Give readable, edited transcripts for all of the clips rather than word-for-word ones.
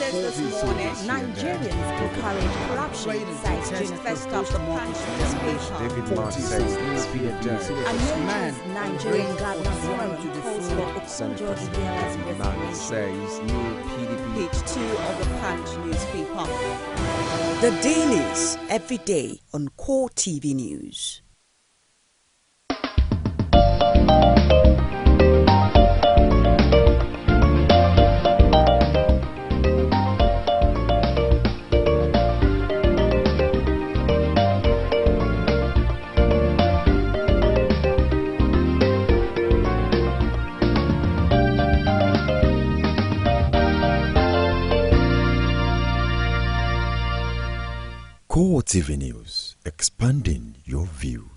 Earlier this morning, Nigerians encouraged corruption, cites June 1st of the Punch newspaper. David Mark says it's been a day. Amidst Nigerian Governors Forum calls for Okonjo Iweala's resignation. Says new PDP. Page 2 of the Punch newspaper. The dailies every day on Core TV News. Core TV News, expanding your view.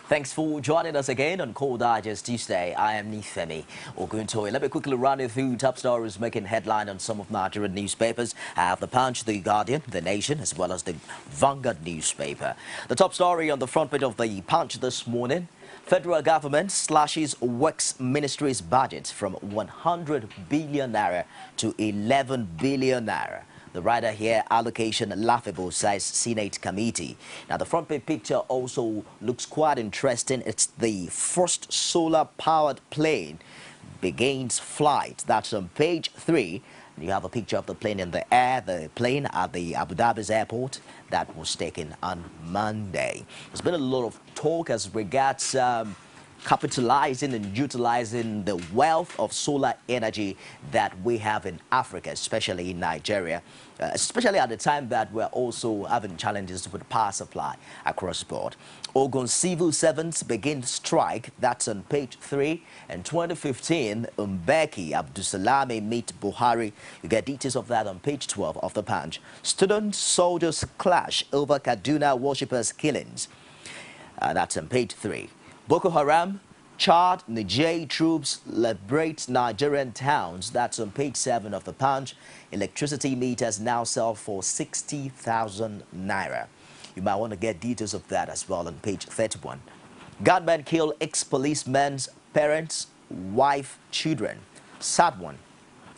Thanks for joining us again on Core Digest Tuesday. I am Nifemi Oguntoye. Let me quickly run you through top stories making headline on some of Nigerian newspapers. I have The Punch, The Guardian, The Nation, as well as the Vanguard newspaper. The top story on the front page of The Punch this morning: federal government slashes Works Ministry's budget from 100 billion naira to 11 billion naira. The writer here, allocation laughable, says Senate committee. Now, the front page picture also looks quite interesting. It's the first solar-powered plane begins flight. That's on page 3. You have a picture of the plane in the air, the plane at the Abu Dhabi's airport that was taken on Monday. There's been a lot of talk as regards capitalizing and utilizing the wealth of solar energy that we have in Africa, especially in Nigeria, especially at the time that we're also having challenges with power supply across the board. Ogun civil servants begin strike. That's on page 3. In 2015, Mbeki Abdusalami meet Buhari. You get details of that on page 12 of the Punch. Student soldiers clash over Kaduna worshippers' killings. That's on page 3. Boko Haram, Chad, Niger troops liberate Nigerian towns. That's on page 7 of the Punch. Electricity meters now sell for 60,000 naira. You might want to get details of that as well on page 31. Gunmen kill ex-policemen's parents, wife, children. Sad one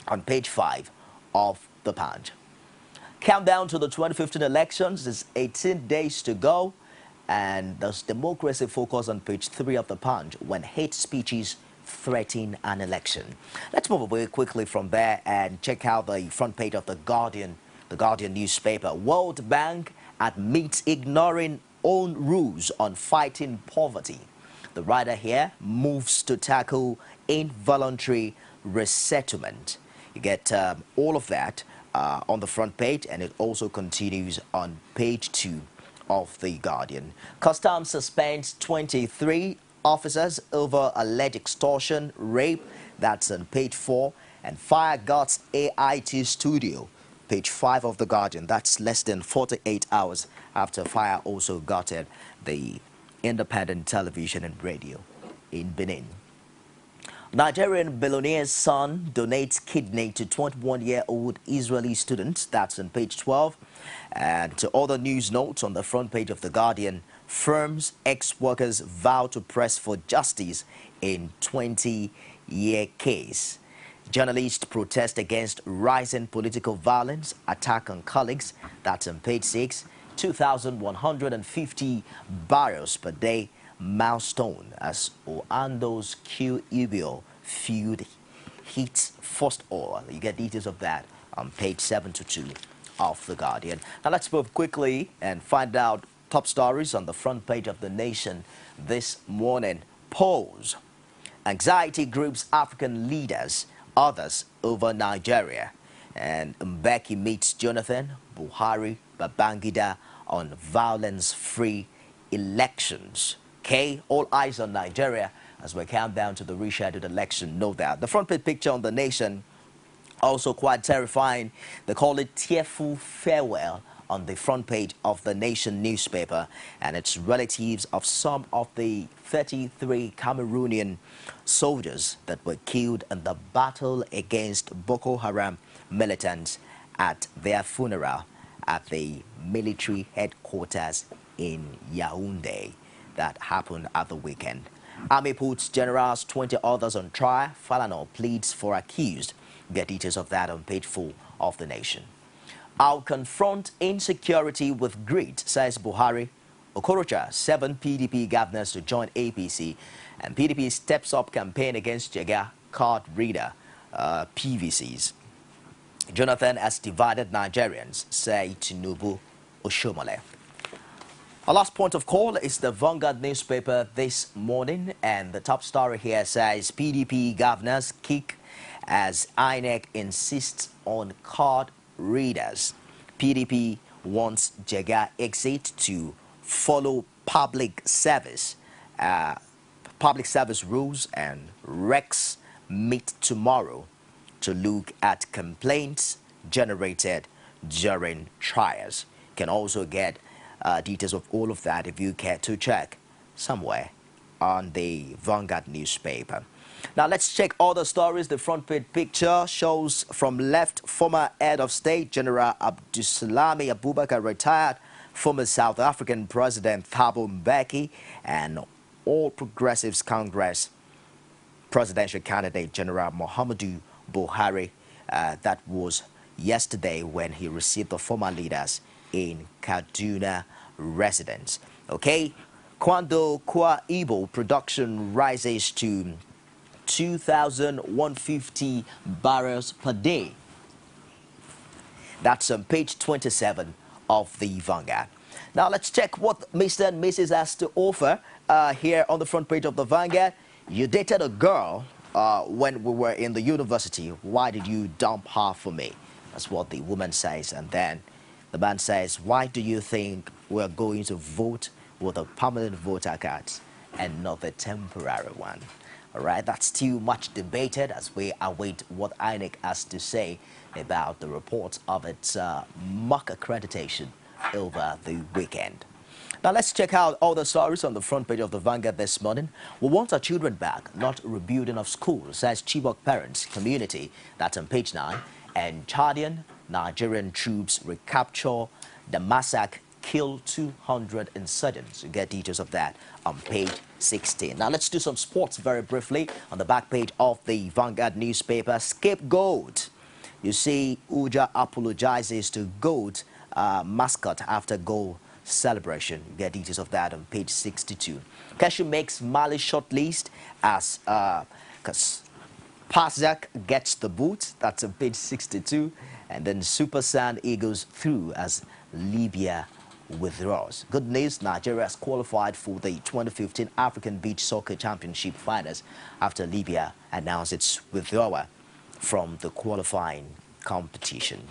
on page 5 of the Punch. Countdown to the 2015 elections is 18 days to go. And there's democracy focus on page 3 of the Punch when hate speeches threaten an election. Let's move away quickly from there and check out the front page of the Guardian newspaper. World Bank admits ignoring own rules on fighting poverty. The writer here moves to tackle involuntary resettlement. You get all of that on the front page, and it also continues on page 2 of the Guardian. Customs suspends 23 officers over alleged extortion, rape. That's on page 4. And fire guts AIT studio, page 5 of the Guardian. That's less than 48 hours after fire also gutted the independent television and radio in Benin. Nigerian billionaire's son donates kidney to 21-year-old Israeli student. That's on page 12. And to other news notes on the front page of The Guardian: firms, ex-workers vow to press for justice in 20-year case. Journalists protest against rising political violence, attack on colleagues. That's on page 6. 2,150 barrels per day milestone as Oando's Q-Ibio field hits first oil. You get details of that on page 72 of The Guardian. Now let's move quickly and find out top stories on the front page of The Nation this morning. Polls. Anxiety groups African leaders, others over Nigeria. And Mbeki meets Jonathan, Buhari, Babangida on violence-free elections. Okay, all eyes on Nigeria as we count down to the rescheduled election, no doubt. The front page picture on The Nation, also quite terrifying. They call it tearful farewell on the front page of The Nation newspaper, and it's relatives of some of the 33 Cameroonian soldiers that were killed in the battle against Boko Haram militants at their funeral at the military headquarters in Yaoundé. That happened at the weekend. Army puts generals, 20 others on trial. Falana pleads for accused. Get details of that on page 4 of The Nation. I'll confront insecurity with grit, says Buhari. Okorocha, 7 PDP governors to join APC, and PDP steps up campaign against Jega card reader PVCs. Jonathan has divided Nigerians, say Tinubu Oshomole. Our last point of call is the Vanguard newspaper this morning, and the top story here says PDP governors kick as INEC insists on card readers. PDP wants Jega exit to follow public service rules, and Rex meet tomorrow to look at complaints generated during trials. You can also get details of all of that if you care to check somewhere on the Vanguard newspaper. Now let's check all the stories. The front page picture shows from left, former head of state General Abdulsalami Abubakar retired, former South African President Thabo Mbeki, and All Progressives Congress presidential candidate General Muhammadu Buhari. That was yesterday when he received the former leaders in Kaduna residence. Okay, Kwando Kwa Igbo production rises to 2,150 barrels per day. That's on page 27 of the Vanguard. Now let's check what Mr. and Mrs. has to offer here on the front page of the Vanguard. You dated a girl when we were in the university. Why did you dump her for me? That's what the woman says. And then the man says, why do you think we're going to vote with a permanent voter card and not the temporary one? All right, that's still much debated as we await what INEC has to say about the reports of its mock accreditation over the weekend. Now let's check out all the stories on the front page of the Vanguard this morning. We want our children back, not rebuilding of schools, says Chibok parents community. That's on page 9. And Chadian Nigerian troops recapture the massacre, kill 200 insurgents. You get details of that on page 16. Now let's do some sports very briefly on the back page of the Vanguard newspaper. Scapegoat. You see, Uja apologizes to GOAT mascot after goal celebration. You get details of that on page 62. Cashew makes Mali shortlist as Parzak gets the boot. That's on page 62. And then Super Sand Eagles through as Libya withdraws. Good news, Nigeria has qualified for the 2015 African Beach Soccer Championship finals after Libya announced its withdrawal from the qualifying competition.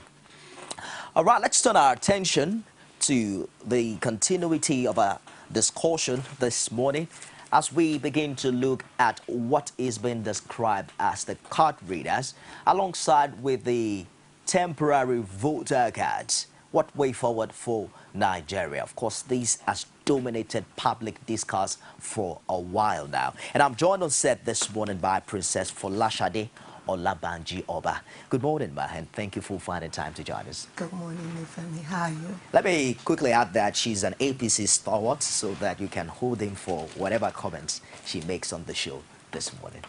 All right, let's turn our attention to the continuity of our discussion this morning as we begin to look at what is being described as the card readers alongside with the temporary voter cards. What way forward for Nigeria? Of course, this has dominated public discourse for a while now. And I'm joined on set this morning by Princess FOLASHADE OLABANJI-OBA. Good morning, ma, and thank you for finding time to join us. Good morning, Nifemi. How are you? Let me quickly add that she's an APC stalwart so that you can hold in for whatever comments she makes on the show this morning.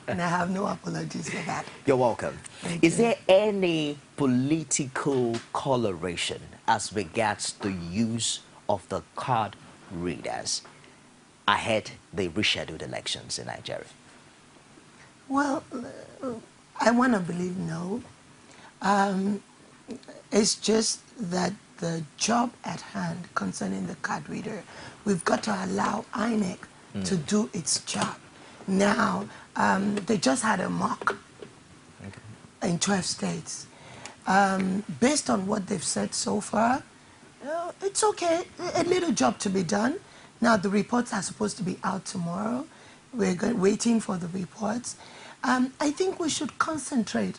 And I have no apologies for that. You're welcome. Is there any political coloration as regards the use of the card readers ahead the rescheduled elections in Nigeria? Well, I want to believe no. It's just that the job at hand concerning the card reader, we've got to allow INEC to do its job. Now, they just had a mock in 12 states. Based on what they've said so far, it's okay, a little job to be done. Now, the reports are supposed to be out tomorrow. We're waiting for the reports. I think we should concentrate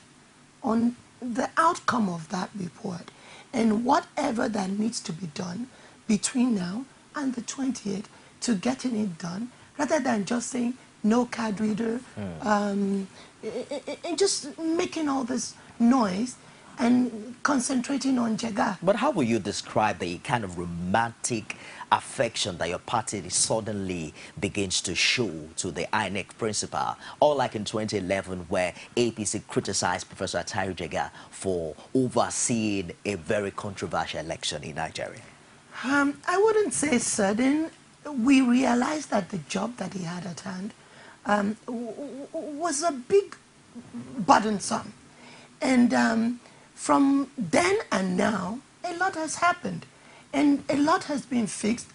on the outcome of that report and whatever that needs to be done between now and the 28th to getting it done, rather than just saying no card reader, and just making all this noise and concentrating on Jega. But how will you describe the kind of romantic affection that your party suddenly begins to show to the INEC principal, or like in 2011 where APC criticized Professor Atari Jega for overseeing a very controversial election in Nigeria? I wouldn't say sudden. We realized that the job that he had at hand was a big burdensome. And from then and now, a lot has happened. And a lot has been fixed.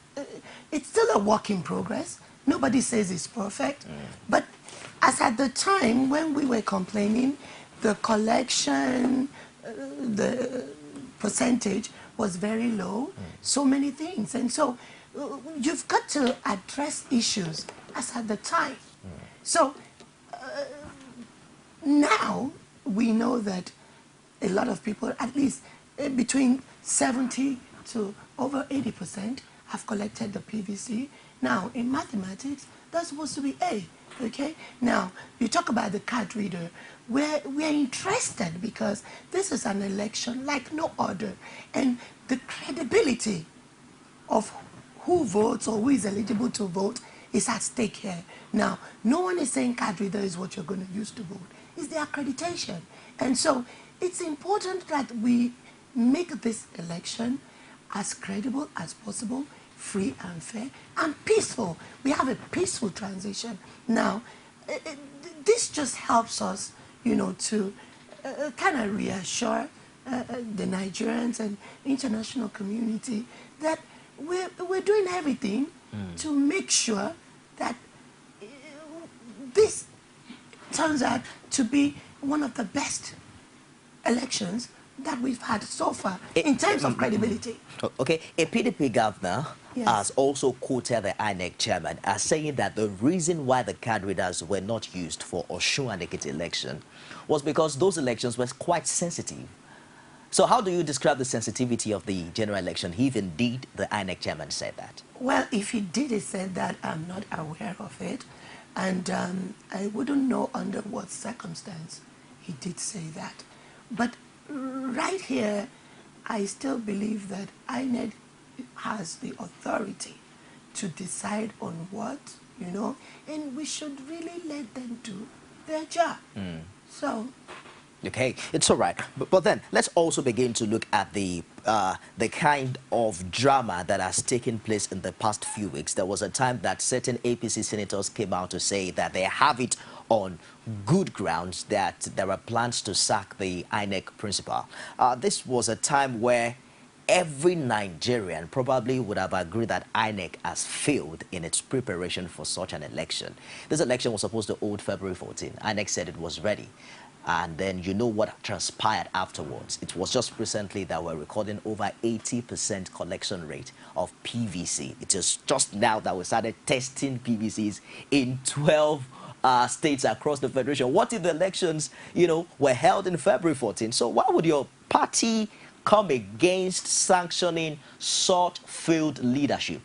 It's still a work in progress. Nobody says it's perfect. But as at the time when we were complaining, the collection, the percentage was very low, so many things. And so you've got to address issues as at the time. So now we know that a lot of people, at least between 70 to over 80%, have collected the PVC. Now, in mathematics, that's supposed to be A, okay? Now, you talk about the card reader. We're interested because this is an election like no other, and the credibility of who votes or who is eligible to vote is at stake here. Now, no one is saying card reader is what you're going to use to vote. It's the accreditation. And so it's important that we make this election as credible as possible, free and fair, and peaceful. We have a peaceful transition. Now, this just helps us, you know, to kind of reassure the Nigerians and international community that we're doing everything to make sure that this turns out to be one of the best elections that we've had so far in terms of credibility. Okay, a PDP governor Yes. has also quoted the INEC chairman as saying that the reason why the card readers were not used for Osun and Ekiti election was because those elections were quite sensitive. So how do you describe the sensitivity of the general election if indeed the INEC chairman said that? Well, if he did he said that, I'm not aware of it. And I wouldn't know under what circumstance he did say that. But right here, I still believe that INEC has the authority to decide on what, you know, and we should really let them do their job. So, okay, it's all right. But then let's also begin to look at the kind of drama that has taken place in the past few weeks. There was a time that certain APC senators came out to say that they have it on good grounds that there are plans to sack the INEC principal. This was a time where every Nigerian probably would have agreed that INEC has failed in its preparation for such an election. This election was supposed to hold February 14. INEC said it was ready. And then you know what transpired afterwards. It was just recently that we're recording over 80% collection rate of PVC. It is just now that we started testing PVCs in 12 states across the federation. What if the elections, you know, were held in February 14? So why would your party come against sanctioning such failed leadership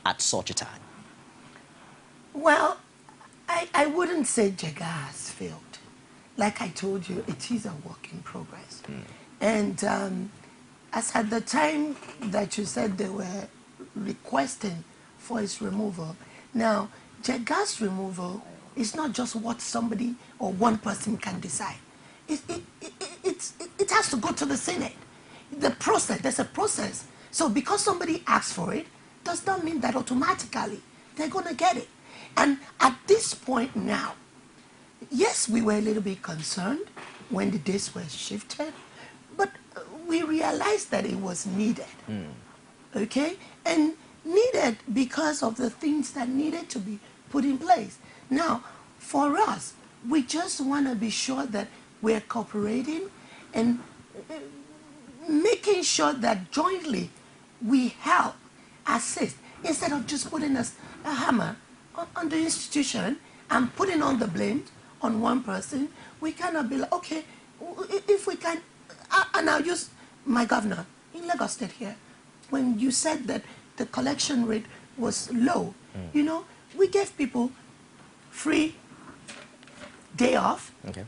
at such a time? well, I wouldn't say Jega has failed. Like I told you, it is a work in progress. And as at the time that you said they were requesting for its removal, now, Jega's removal is not just what somebody or one person can decide. It has to go to the Senate. The process, there's a process. So because somebody asks for it, does not mean that automatically they're going to get it. And at this point now, yes, we were a little bit concerned when the dates were shifted, but we realized that it was needed, okay? And needed because of the things that needed to be put in place. Now, for us, we just want to be sure that we're cooperating and making sure that jointly we help, assist, instead of just putting a hammer on the institution and putting on the blame on one person. We cannot be like, okay, if we can, and I'll use my governor in Lagos State here. When you said that the collection rate was low, you know, we gave people free day off. Okay.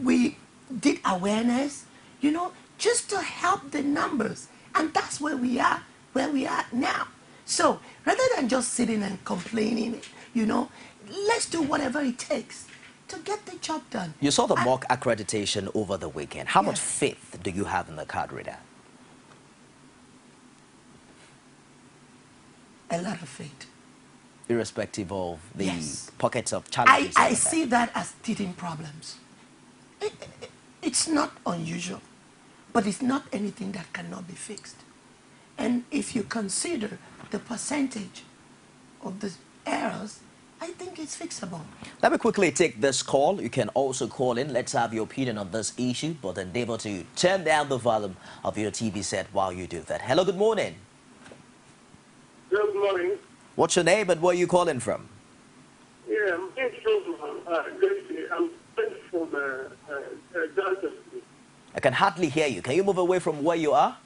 We did awareness, you know, just to help the numbers. And that's where we are now. So rather than just sitting and complaining, you know, let's do whatever it takes to get the job done. You saw the mock accreditation over the weekend. How much Yes. faith do you have in the card reader? A lot of faith. Irrespective of the Yes. pockets of challenges. I see that as teething problems. It's not unusual, but it's not anything that cannot be fixed. And if you consider the percentage of the errors, I think it's fixable. Let me quickly take this call. You can also call in. Let's have your opinion on this issue, but endeavor to turn down the volume of your TV set while you do that. Hello, good morning. Good morning. What's your name and where are you calling from? Yeah, I'm from Delta. I can hardly hear you. Can you move away from where you are?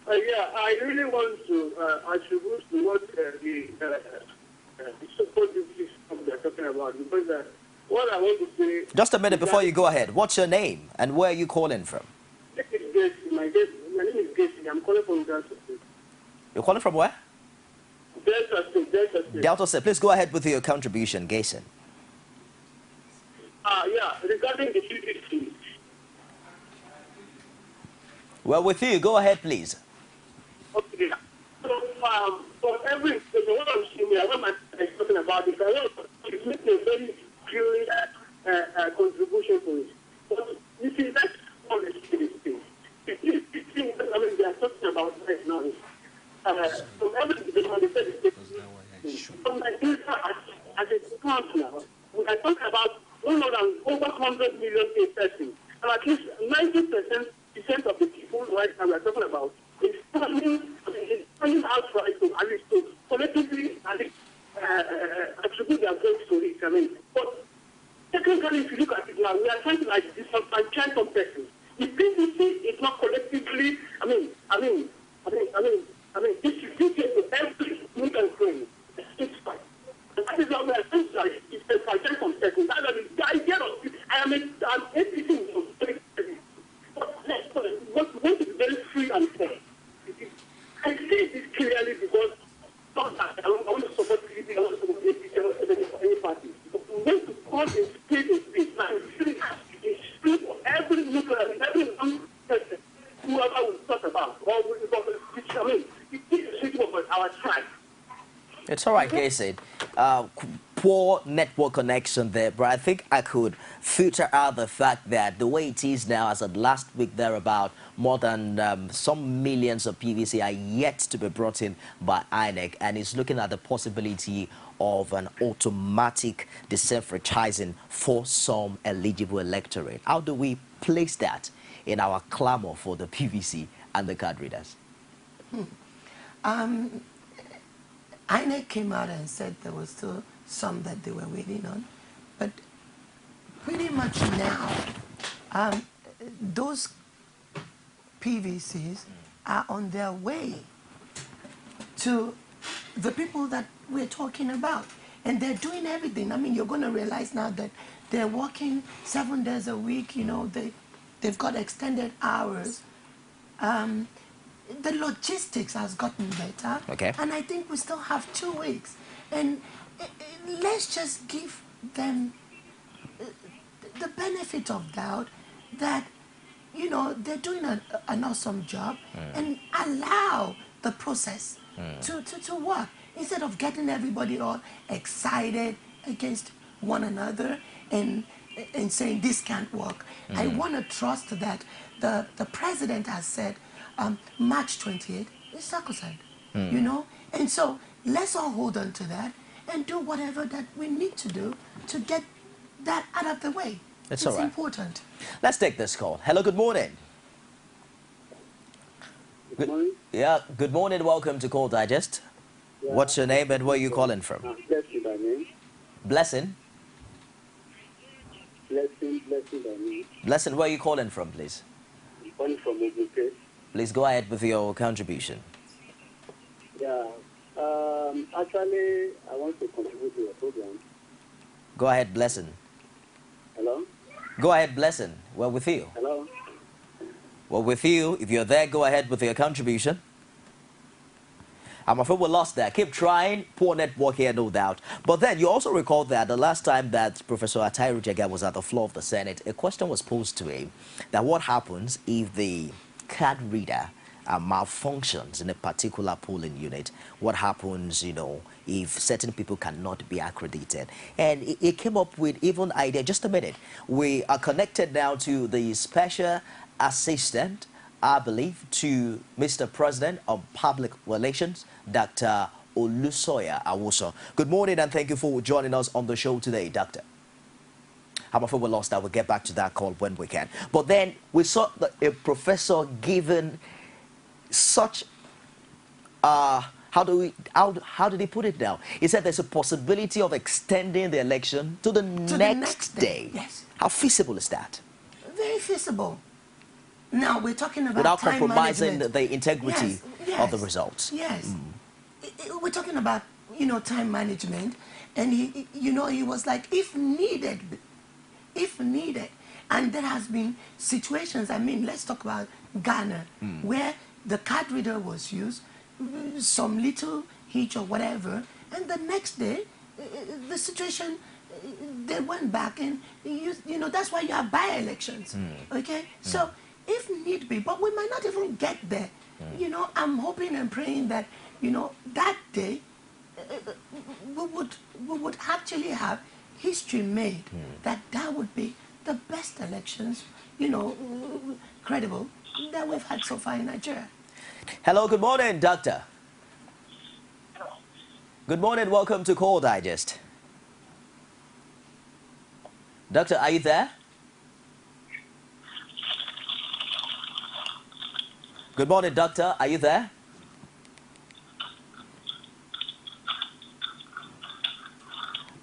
Yeah, I really want to attribute to what the support they're talking about, because what I want to say... Just a minute before you go ahead. What's your name and where are you calling from? My name is Gacy. I'm calling from Delta State. You're calling from where? Delta State. Delta State. Please go ahead with your contribution, Gason. Yeah, regarding the PVCs. Well, with you, go ahead, please. Okay. So, for every... what I'm seeing here, what I'm talking about is it's making a very clear contribution to it. But you see, that's all the thing. I mean, they are talking about right now. From everything they said, from Nigeria as a country now, we are talking about over 100 million persons. And at least 90% of the people right now we are talking about is turning outright to at least to collectively attribute their votes to it. I mean, but technically, if you look at it now, we are trying to disenfranchise some persons. The PVC is not collectively. Distributed to every nook and cranny. It's fine. And that is what we are trying to disenfranchise some persons. That is the idea of it. I'm everything was very heavy. But want to be very free and fair. I say this clearly because not that I want to support PVC, I want to support APC, I want to support any party. But we want to call a spade a spade. Now, it's free for every nuclear and every one person, whoever we talk about. Our tribe. It's all right, Gason. Poor network connection there, but I think I could filter out the fact that the way it is now, as of last week, there about more than some millions of PVC are yet to be brought in by INEC, and it's looking at the possibility of an automatic disenfranchising for some eligible electorate. How do we place that in our clamor for the PVC and the card readers? INEC came out and said there was still some that they were waiting on, but pretty much now those PVCs are on their way to the people that we're talking about, and they're doing everything. I mean, you're going to realize now that they're working 7 days a week. You know, they've got extended hours. The logistics has gotten better, okay, and I think we still have 2 weeks. And let's just give them the benefit of doubt that, you know, they're doing an awesome job, and allow the process to work instead of getting everybody all excited against one another and saying this can't work. I want to trust that the president has said March 28th is sacrosanct, you know? And so let's all hold on to that and do whatever that we need to do to get that out of the way. It's all right. important. Let's take this call. Hello, good morning. Good morning. Yeah, good morning. Welcome to Call Digest. Yeah. What's your name and where are you calling from? Blessing by name. Blessing. Blessing by name. Blessing, where are you calling from, please? I'm calling from Ogun. Please go ahead with your contribution. Yeah. Actually, I want to contribute to your program. Go ahead, Blessing. Hello? Go ahead, Blessing. We're with you. Hello? We're with you. If you're there, go ahead with your contribution. I'm afraid we lost that. Keep trying. Poor network here, no doubt. But then you also recall that the last time that Professor Atairu Jega was at the floor of the Senate, a question was posed to him that what happens if the card reader malfunctions in a particular polling unit? What happens, you know, if certain people cannot be accredited? And it came up with even idea. Just a minute. We are connected now to the special assistant, I believe, to Mr. President of Public Relations, Dr. Olusoya Awuso. Good morning and thank you for joining us on the show today, Doctor. I'm afraid we lost that. We'll get back to that call when we can. But then we saw a professor given such, how did he put it down? He said there's a possibility of extending the election to the next day. Yes. How feasible is that? Very feasible. Now, we're talking about without time compromising management. the integrity Yes, yes, of the results. Yes. We're talking about, you know, time management. And, he was like, if needed. And there has been situations, I mean, let's talk about Ghana, where the card reader was used, some little hitch or whatever, and the next day, the situation, they went back and, you know, that's why you have by-elections, okay? So, if need be, but we might not even get there. You know, I'm hoping and praying that, you know, that day, we would actually have history made, that would be the best elections, you know, credible, that we've had so far in Nigeria. Hello, good morning, Doctor. Good morning, welcome to Call Digest. Doctor, are you there? Good morning, Doctor, are you there?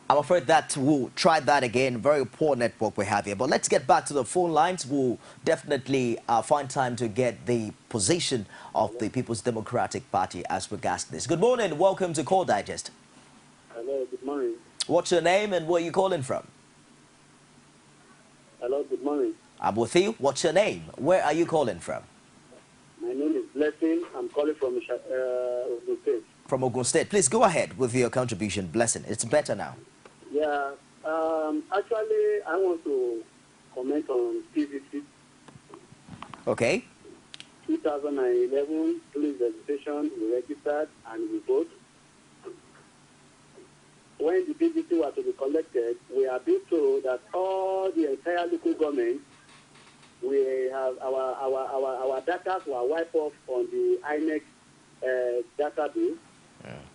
I'm afraid that we'll try that again. Very poor network we have here. But let's get back to the phone lines. We'll definitely find time to get the position of the People's Democratic Party as regards this. Good morning. Welcome to Call Digest. Hello, good morning. What's your name and where are you calling from? Hello, good morning. I'm with you. What's your name? Where are you calling from? My name is Blessing. I'm calling from Ogun State. From Ogun State. Please go ahead with your contribution, Blessing. It's better now. Yeah, actually, I want to comment on PVC. Okay. 2011, police registration, we registered and we vote. When the PVC was to be collected, we are being told that all the entire local government, we have our data were wiped off on the INEC database,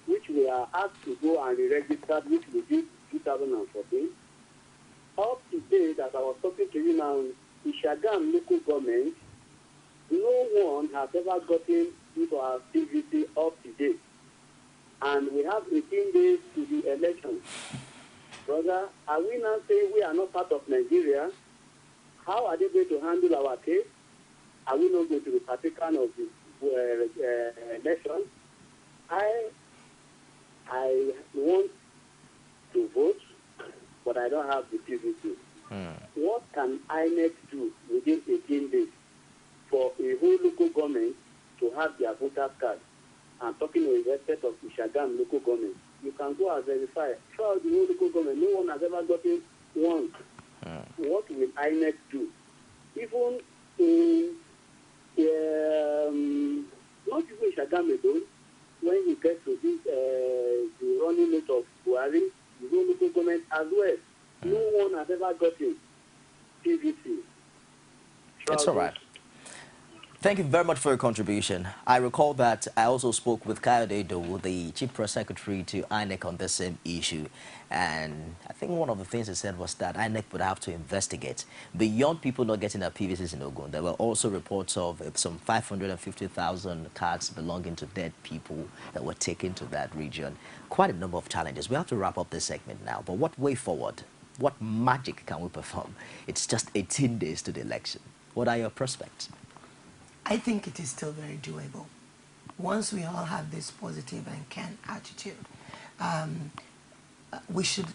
which we are asked to go and re-register, which we did 2014. Up to date, that I was talking to you now, in Shagam local government, no one has ever gotten into our PVC up to date. And we have 18 days to the election. Brother, are we now saying we are not part of Nigeria? How are they going to handle our case? Are we not going to be partaker of the election? I want to vote, but I don't have the PVC. What can INEC do within 18 days for a whole local government to have their voter card? I'm talking in respect of Ishagam local government. You can go and verify. Throughout the whole local government, no one has ever gotten one. What will INEC do? Even in not even Ishagam alone, when you get to this the running mate of Buhari, the whole local government as well, no one has ever gotten PVC. It's all right. Thank you very much for your contribution. I recall that I also spoke with Kayode Edowu, the Chief Press Secretary to INEC on the same issue. And I think one of the things he said was that INEC would have to investigate. Beyond people not getting their PVCs in Ogun, there were also reports of some 550,000 cards belonging to dead people that were taken to that region. Quite a number of challenges. We have to wrap up this segment now. But what way forward? What magic can we perform? It's just 18 days to the election. What are your prospects? I think it is still very doable. Once we all have this positive and can attitude, we should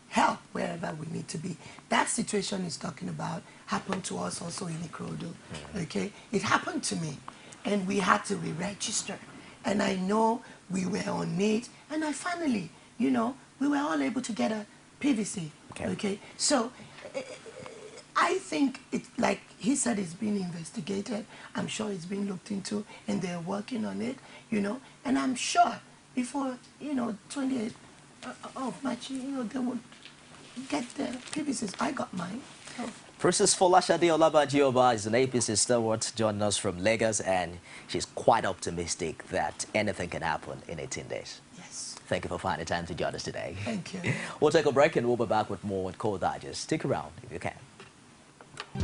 help wherever we need to be. That situation he's talking about happened to us also in Ikorodu, okay? It happened to me, and we had to re-register. and I know we were on it, and I finally, you know, we were all able to get a PVC. Okay. So I think it's like he said, it's being investigated. I'm sure it's being looked into, and they're working on it, you know. And I'm sure before, you know, 28th of March, you know, they would get the PVCs. I got mine. So. Princess FOLASHADE OLABANJI-OBA is an APC stalwart joining us from Lagos, and she's quite optimistic that anything can happen in 18 days. Yes. Thank you for finding time to join us today. Thank you. We'll take a break and we'll be back with more with Core Digest. Stick around if you can.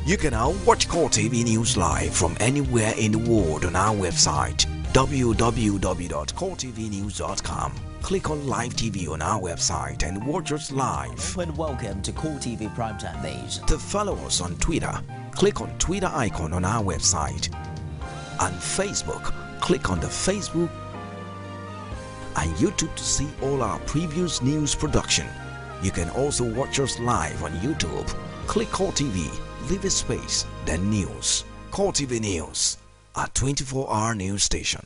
You can now watch Core TV News live from anywhere in the world on our website www.coretvnews.com. Click on Live TV on our website and watch us live. And welcome to Core TV Primetime News. To follow us on Twitter, click on Twitter icon on our website. On Facebook, click on the Facebook and YouTube to see all our previous news production. You can also watch us live on YouTube. Click Core TV, leave a space, then News. Core TV News, a 24-hour news station.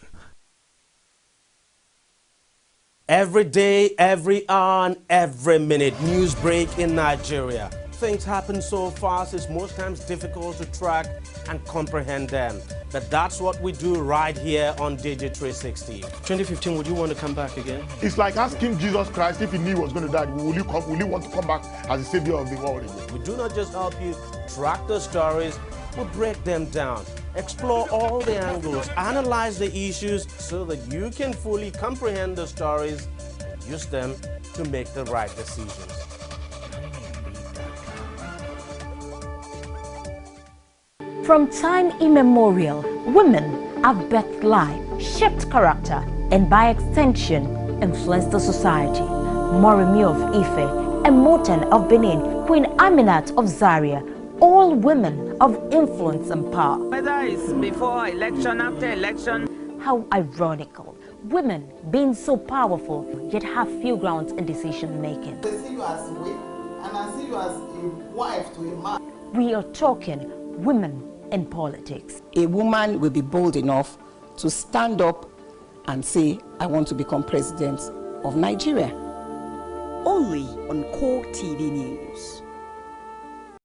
Every day, every hour, and every minute, news break in Nigeria. Things happen so fast, it's most times difficult to track and comprehend them. But that's what we do right here on Digit 360. 2015, would you want to come back again? It's like asking Jesus Christ if he knew he was going to die, will you want to come back as the savior of the world again? We do not just help you track the stories, we break them down, explore all the angles, analyze the issues so that you can fully comprehend the stories and use them to make the right decisions. From time immemorial, women have birthed life, shaped character, and by extension, influenced the society. Moremi of Ife, Emoten of Benin, Queen Aminat of Zaria, all women of influence and power. Whether it's before election, after election. How ironical, women being so powerful yet have few grounds in decision making. They see you as a wife, and I see you as a wife to a man. We are talking women in politics. A woman will be bold enough to stand up and say, I want to become president of Nigeria. Only on Core TV News.